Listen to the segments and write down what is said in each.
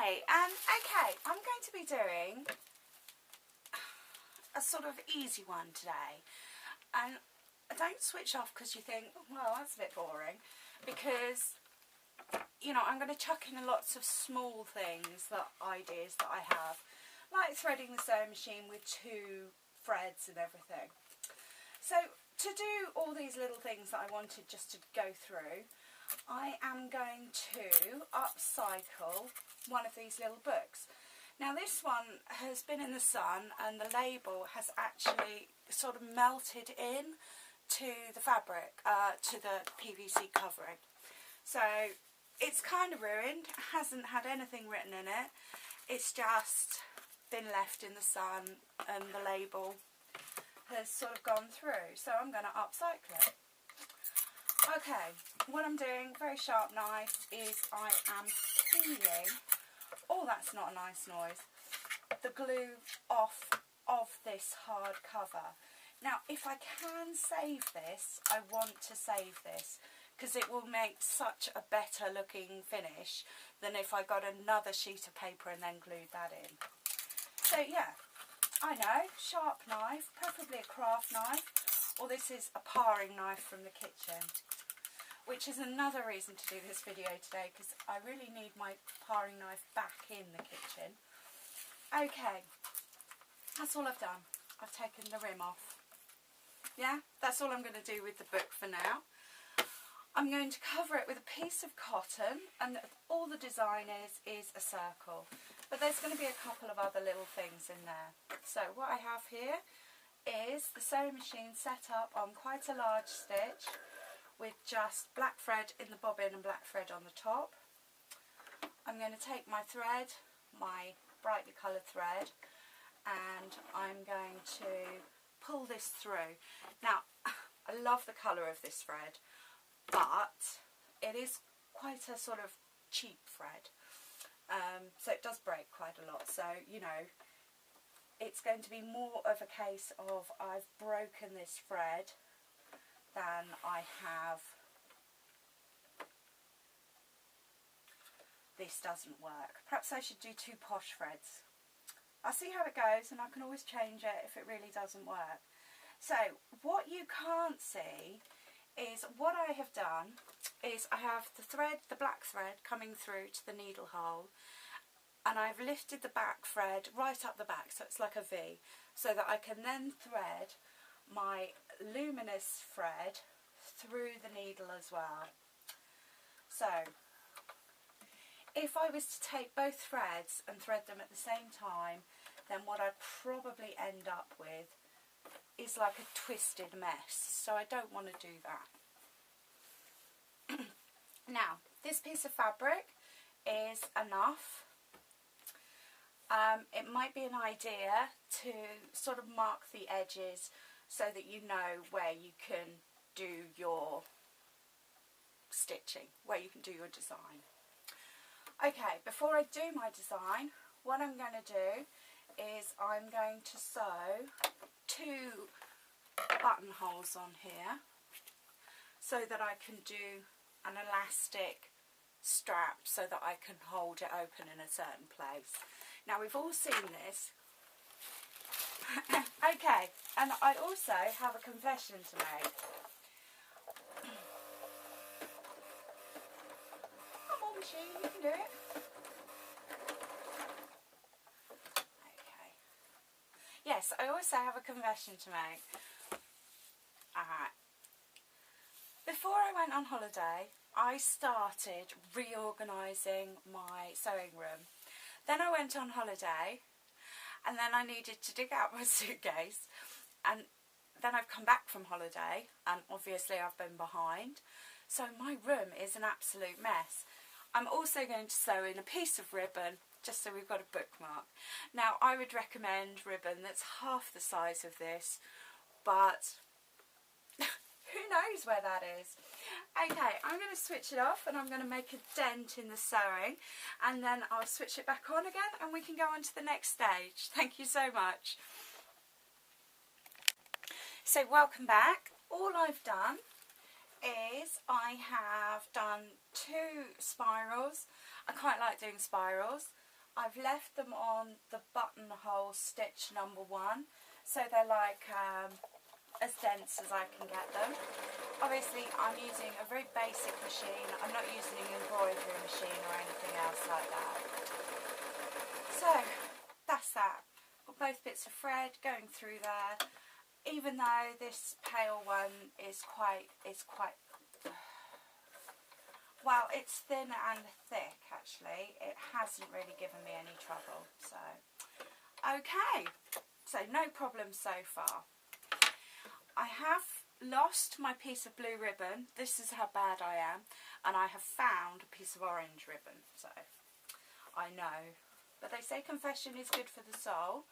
Hey, okay, I'm going to be doing a sort of easy one today, and don't switch off because you think, well, that's a bit boring, because, you know, I'm going to chuck in lots of small things, ideas that I have, like threading the sewing machine with 2 threads and everything. So to do all these little things that I wanted just to go through, I am going to upcycle one of these little books. Now this one has been in the sun and the label has actually sort of melted in to the fabric, to the PVC covering. So it's kind of ruined, hasn't had anything written in it, it's just been left in the sun and the label has sort of gone through, so I'm going to upcycle it. Okay, what I'm doing, very sharp knife, is I am peeling, oh that's not a nice noise, the glue off of this hard cover. Now if I can save this, I want to save this, because it will make such a better looking finish than if I got another sheet of paper and then glued that in. So yeah, I know, sharp knife, preferably a craft knife, or this is a paring knife from the kitchen, which is another reason to do this video today, because I really need my paring knife back in the kitchen. Okay, that's all I've done. I've taken the rim off. Yeah, that's all I'm going to do with the book for now. I'm going to cover it with a piece of cotton, and all the design is a circle. But there's going to be a couple of other little things in there. So what I have here is the sewing machine set up on quite a large stitch with just black thread in the bobbin and black thread on the top. I'm going to take my thread, my brightly coloured thread, and I'm going to pull this through. Now, I love the colour of this thread, but it is quite a sort of cheap thread, so it does break quite a lot. So, you know, it's going to be more of a case of I've broken this thread than I have this doesn't work. Perhaps I should do 2 posh threads. I'll see how it goes, and I can always change it if it really doesn't work. So what you can't see is what I have done is I have the thread, the black thread, coming through to the needle hole, and I've lifted the back thread right up the back, so it's like a V, so that I can then thread my luminous thread through the needle as well. So if I was to take both threads and thread them at the same time, then what I'd probably end up with is like a twisted mess, so I don't want to do that. Now this piece of fabric is enough. It might be an idea to sort of mark the edges so that you know where you can do your stitching, where you can do your design. Okay, before I do my design, what I'm going to do is I'm going to sew 2 buttonholes on here so that I can do an elastic strap so that I can hold it open in a certain place. Now we've all seen this. Okay, and I also have a confession to make. Come on machine, you can do it. Okay. Yes, I also have a confession to make. Alright. Before I went on holiday, I started reorganising my sewing room. Then I went on holiday, and then I needed to dig out my suitcase, and then I've come back from holiday, and obviously I've been behind, so my room is an absolute mess. I'm also going to sew in a piece of ribbon, just so we've got a bookmark. Now I would recommend ribbon that's half the size of this, but who knows where that is. Okay, I'm going to switch it off and I'm going to make a dent in the sewing, and then I'll switch it back on again and we can go on to the next stage. Thank you so much. So welcome back. All I've done is I have done 2 spirals. I quite like doing spirals. I've left them on the buttonhole stitch number 1, so they're like as dense as I can get them. Obviously I'm using a very basic machine, I'm not using an embroidery machine or anything else like that. So that's that. Got both bits of thread going through there, even though this pale one is quite well, it's thin and thick actually. It hasn't really given me any trouble. So, okay. So no problem so far. I have lost my piece of blue ribbon. This is how bad I am. And I have found a piece of orange ribbon. So, I know. But they say confession is good for the soul.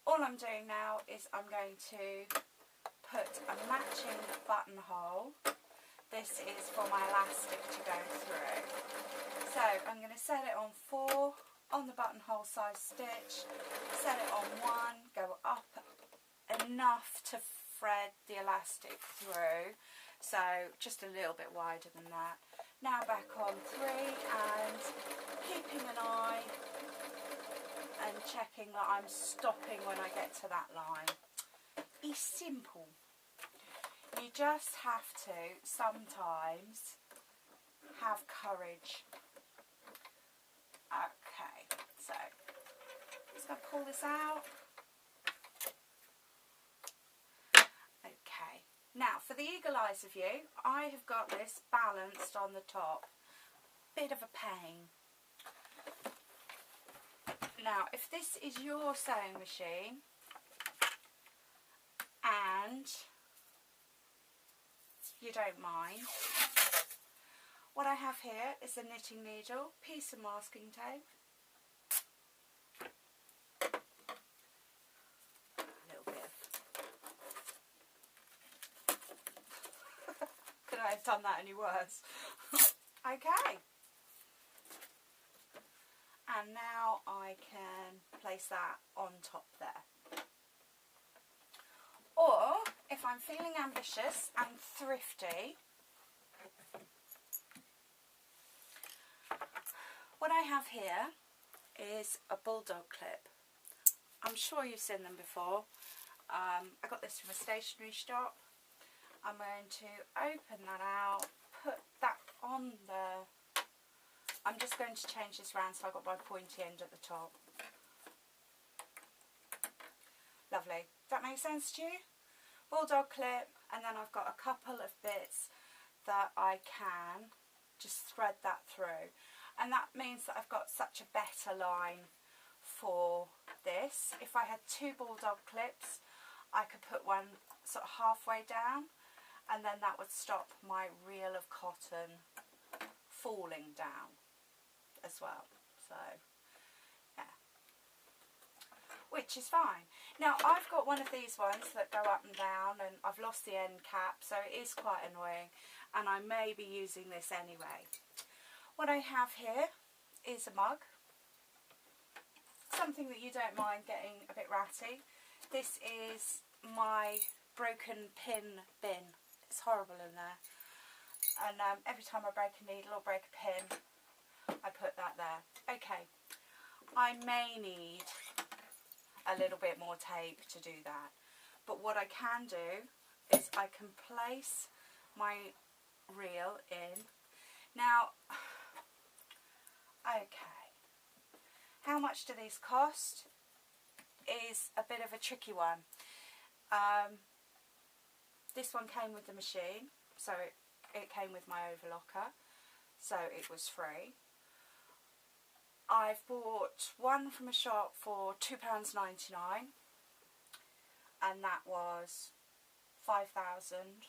All I'm doing now is I'm going to put a matching buttonhole. This is for my elastic to go through. So I'm going to set it on 4 on the buttonhole size stitch, set it on 1, go up enough to thread the elastic through, so just a little bit wider than that. Now back on 3 and keeping an eye and checking that I'm stopping when I get to that line. It's simple. You just have to sometimes have courage. Okay, so just going to pull this out. Okay, now for the eagle eyes of you, I have got this balanced on the top. Bit of a pain. Now, if this is your sewing machine and you don't mind, what I have here is a knitting needle, piece of masking tape, a little bit of could I have done that any worse? Okay, and now I can place that on top there. Or, if I'm feeling ambitious and thrifty, what I have here is a bulldog clip. I'm sure you've seen them before. I got this from a stationery shop. I'm going to open that out, put that on the... I'm just going to change this round so I've got my pointy end at the top. Lovely. Does that make sense to you? Bulldog clip, and then I've got a couple of bits that I can just thread that through. And that means that I've got such a better line for this. If I had 2 bulldog clips, I could put one sort of halfway down, and then that would stop my reel of cotton falling down as well. So, yeah. Which is fine. Now, I've got one of these ones that go up and down, and I've lost the end cap, so it is quite annoying, and I may be using this anyway. What I have here is a mug, something that you don't mind getting a bit ratty. This is my broken pin bin. It's horrible in there, and every time I break a needle or break a pin, I put that there. Okay, I may need a little bit more tape to do that, but what I can do is I can place my reel in. Now, okay, how much do these cost is a bit of a tricky one. This one came with the machine, so it came with my overlocker, so it was free. I've bought one from a shop for £2.99, and that was 5,000.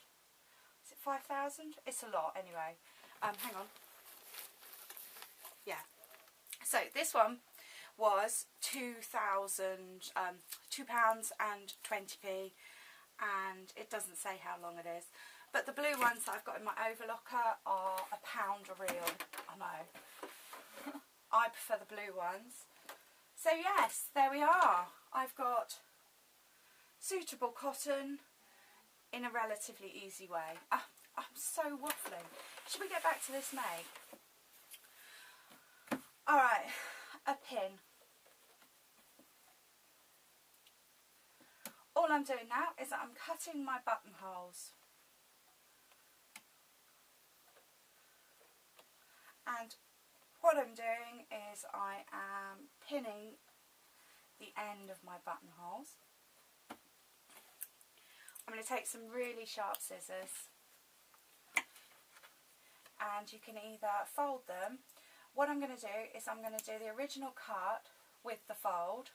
Is it 5,000? It's a lot anyway. Hang on. Yeah. So this one was £2.20, and it doesn't say how long it is. But the blue ones that I've got in my overlocker are £1 a reel. I know. I prefer the blue ones. So yes, there we are. I've got suitable cotton in a relatively easy way. I'm so waffling. Should we get back to this make? Alright, a pin. all I'm doing now is that I'm cutting my buttonholes. And what I'm doing is I am pinning the end of my buttonholes. I'm going to take some really sharp scissors, and you can either fold them. What I'm going to do is I'm going to do the original cut with the fold.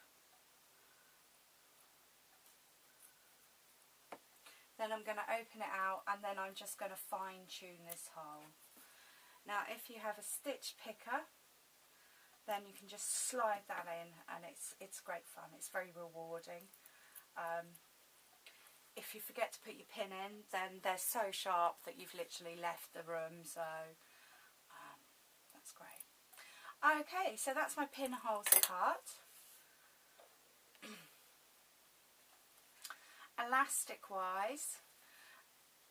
Then I'm going to open it out, and then I'm just going to fine tune this hole. Now if you have a stitch picker, then you can just slide that in, and it's great fun. It's very rewarding. If you forget to put your pin in, then they're so sharp that you've literally left the room, so that's great. Okay, so that's my pinholes cut. Elastic wise,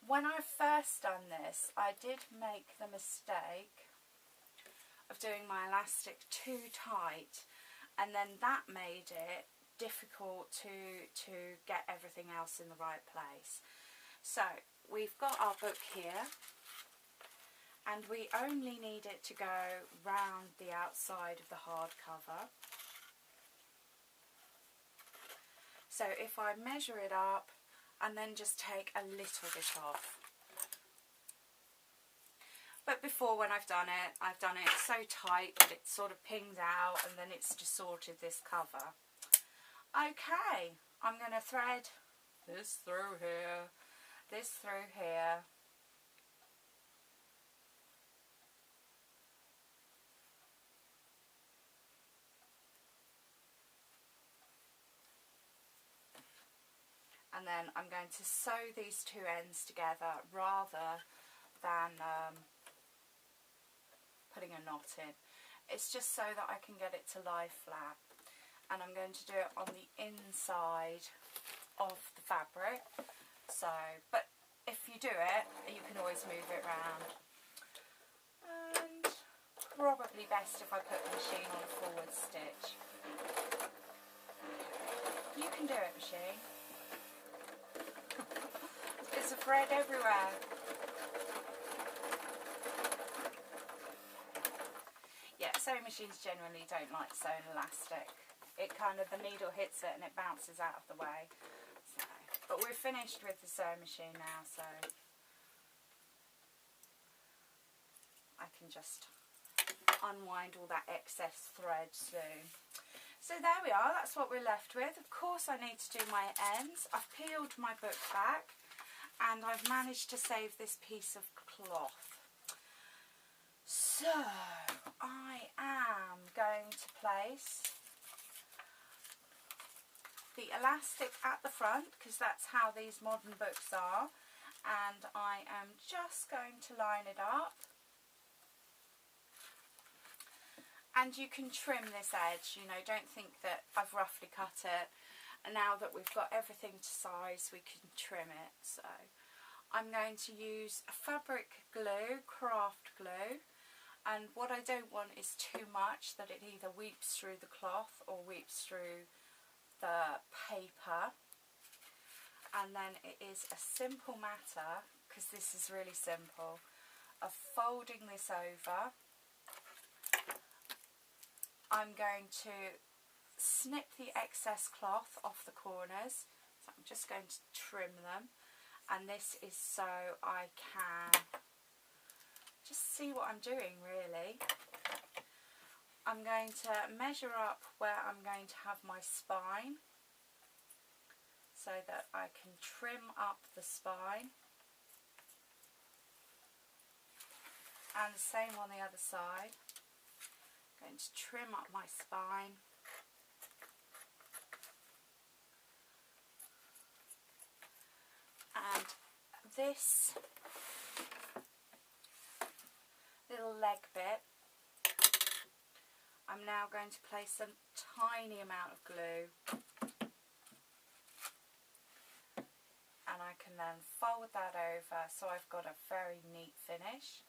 when I first done this, I did make the mistake of doing my elastic too tight, and then that made it difficult to get everything else in the right place. So we've got our book here, and we only need it to go round the outside of the hardcover. So if I measure it up and then just take a little bit off. But before, when I've done it so tight that it sort of pings out, and then it's distorted this cover. Okay, I'm going to thread this through here, this through here. And then I'm going to sew these two ends together rather than putting a knot in. It's just so that I can get it to lie flat. And I'm going to do it on the inside of the fabric. So, but if you do it, you can always move it around. And probably best if I put the machine on a forward stitch. You can do it, machine. There's a thread everywhere. Yeah, sewing machines generally don't like sewing elastic. It kind of, the needle hits it and it bounces out of the way. So, but we're finished with the sewing machine now, so I can just unwind all that excess thread soon. So there we are, that's what we're left with. Of course I need to do my ends. I've peeled my book back, and I've managed to save this piece of cloth. So I am going to place the elastic at the front, because that's how these modern books are, and I am just going to line it up. And you can trim this edge, you know, don't think that I've roughly cut it. And now that we've got everything to size, we can trim it. So I'm going to use a fabric glue, craft glue. And what I don't want is too much that it either weeps through the cloth or weeps through the paper. And then it is a simple matter, because this is really simple, of folding this over. I'm going to snip the excess cloth off the corners, so I'm just going to trim them, and this is so I can just see what I'm doing really. I'm going to measure up where I'm going to have my spine so that I can trim up the spine, and the same on the other side. Going to trim up my spine, and this little leg bit, I'm now going to place a tiny amount of glue, and I can then fold that over so I've got a very neat finish.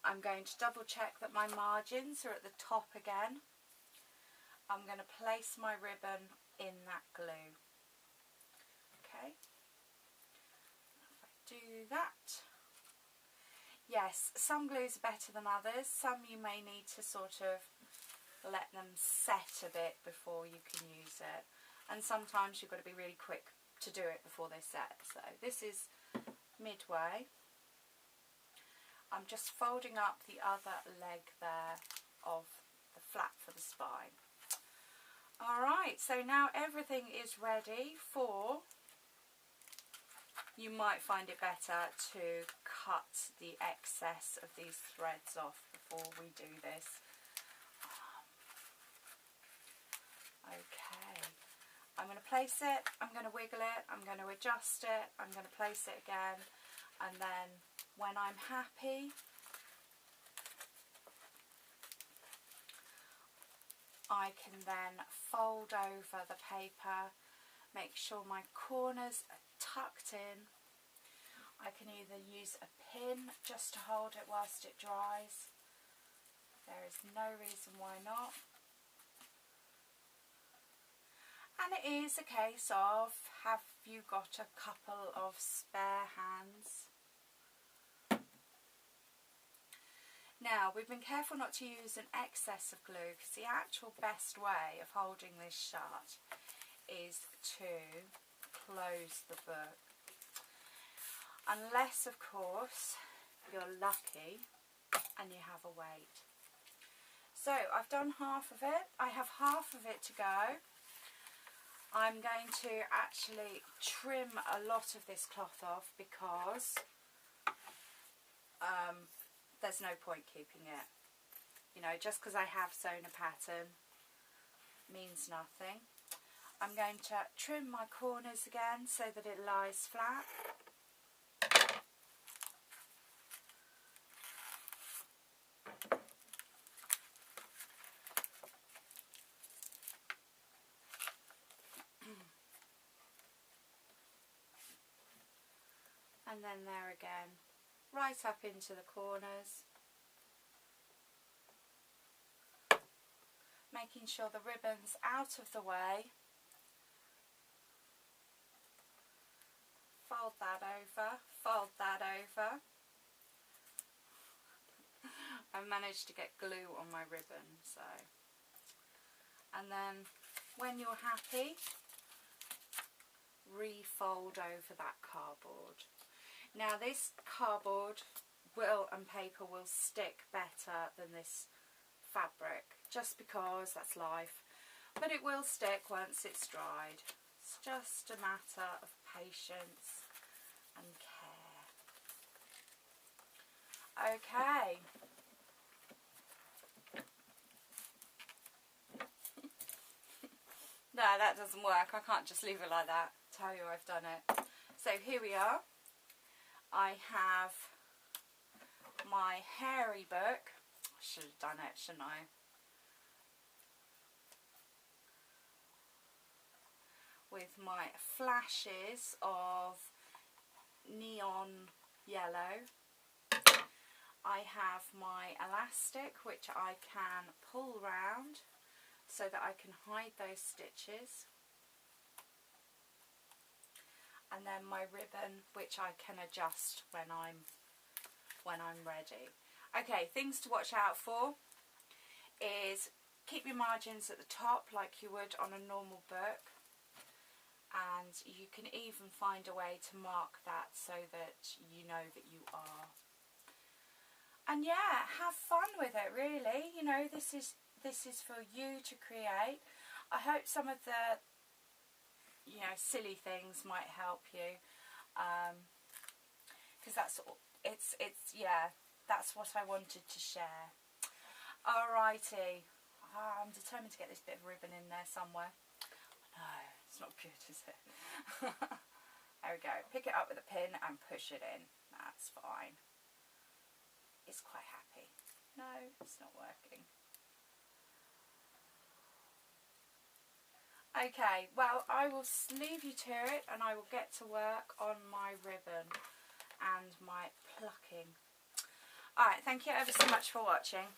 I'm going to double check that my margins are at the top again. I'm going to place my ribbon in that glue. Okay, if I do that. Yes, some glues are better than others. Some you may need to sort of let them set a bit before you can use it, and sometimes you've got to be really quick to do it before they set. So this is midway. I'm just folding up the other leg there of the flap for the spine. Alright, so now everything is ready for, you might find it better to cut the excess of these threads off before we do this. Okay, I'm going to place it, I'm going to wiggle it, I'm going to adjust it, I'm going to place it again, and then when I'm happy, I can then fold over the paper, make sure my corners are tucked in. I can either use a pin just to hold it whilst it dries. There is no reason why not. And it is a case of, have you got a couple of spare hands? Now, we've been careful not to use an excess of glue, because the actual best way of holding this shut is to close the book. Unless, of course, you're lucky and you have a weight. So, I've done half of it. I have half of it to go. I'm going to actually trim a lot of this cloth off because there's no point keeping it. You know, just because I have sewn a pattern means nothing. I'm going to trim my corners again so that it lies flat. And then there again, right up into the corners, making sure the ribbon's out of the way. Fold that over, fold that over. I managed to get glue on my ribbon, so. And then when you're happy, refold over that cardboard. Now this cardboard and paper will stick better than this fabric, just because that's life, but it will stick once it's dried. It's just a matter of patience and care. Okay. No, that doesn't work. I can't just leave it like that. Tell you I've done it. So here we are. I have my hairy book. I should have done it, shouldn't I? With my flashes of neon yellow. I have my elastic, which I can pull round so that I can hide those stitches. And then my ribbon, which I can adjust when I'm ready. Okay, things to watch out for is keep your margins at the top like you would on a normal book, and you can even find a way to mark that so that you know that you are. And yeah, have fun with it, really. You know, this is for you to create. I hope some of the silly things might help you, because that's what I wanted to share. Alrighty, I'm determined to get this bit of ribbon in there somewhere. No, it's not good, is it? There we go. Pick it up with a pin and push it in. That's fine. It's quite happy. No, it's not working. Okay, well, I will leave you to it and I will get to work on my ribbon and my plucking. Alright, thank you ever so much for watching.